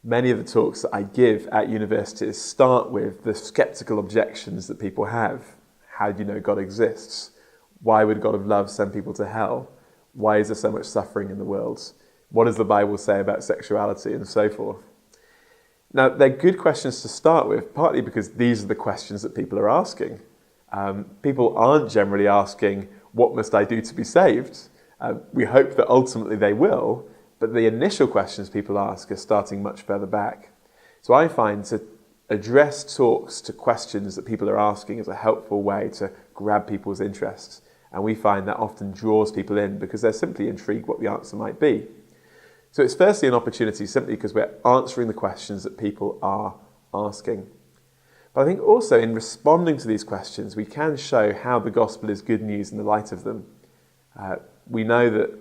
Many of the talks that I give at universities start with the skeptical objections that people have. How do you know God exists? Why would God of love send people to hell? Why is there so much suffering in the world? What does the Bible say about sexuality and so forth? Now, they're good questions to start with, partly because these are the questions that people are asking. People aren't generally asking, what must I do to be saved? We hope that ultimately they will, but the initial questions people ask are starting much further back. So I find to address talks to questions that people are asking is a helpful way to grab people's interests. And we find that often draws people in because they're simply intrigued what the answer might be. So it's firstly an opportunity simply because we're answering the questions that people are asking. But I think also in responding to these questions, we can show how the gospel is good news in the light of them. We know that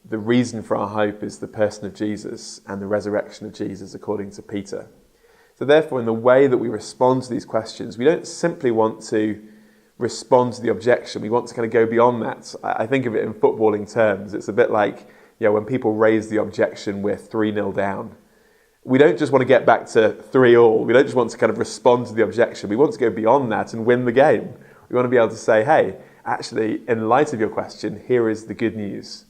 the reason for our hope is the person of Jesus and the resurrection of Jesus, according to Peter. So therefore, in the way that we respond to these questions, we don't simply want to respond to the objection. We want to kind of go beyond that. I think of it in footballing terms. It's a bit like, when people raise the objection, we're 3-0 down. We don't just want to get back to 3-3. We don't just want to kind of respond to the objection. We want to go beyond that and win the game. We want to be able to say, hey, actually, in light of your question, here is the good news.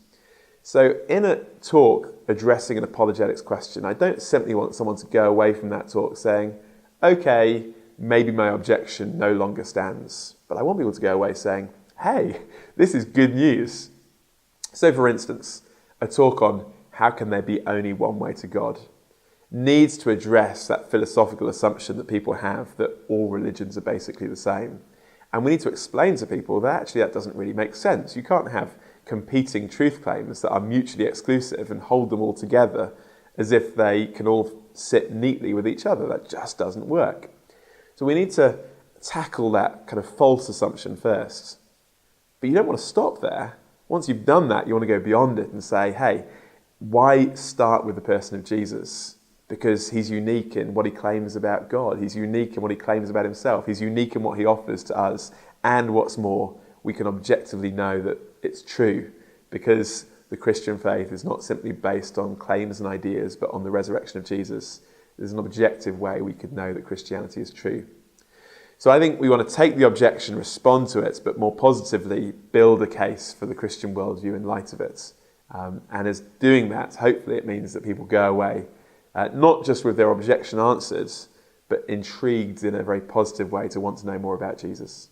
So in a talk addressing an apologetics question, I don't simply want someone to go away from that talk saying, okay, maybe my objection no longer stands. But I want people to go away saying, hey, this is good news. So for instance, a talk on how can there be only one way to God needs to address that philosophical assumption that people have that all religions are basically the same. And we need to explain to people that actually that doesn't really make sense. You can't have competing truth claims that are mutually exclusive and hold them all together as if they can all sit neatly with each other. That just doesn't work. So we need to tackle that kind of false assumption first. But you don't want to stop there. Once you've done that, you want to go beyond it and say, hey, why start with the person of Jesus? Because he's unique in what he claims about God. He's unique in what he claims about himself. He's unique in what he offers to us. And what's more, we can objectively know that it's true because the Christian faith is not simply based on claims and ideas, but on the resurrection of Jesus. There's an objective way we could know that Christianity is true. So I think we want to take the objection, respond to it, but more positively build a case for the Christian worldview in light of it. And as doing that, hopefully it means that people go away not just with their objection answered, but intrigued in a very positive way to want to know more about Jesus.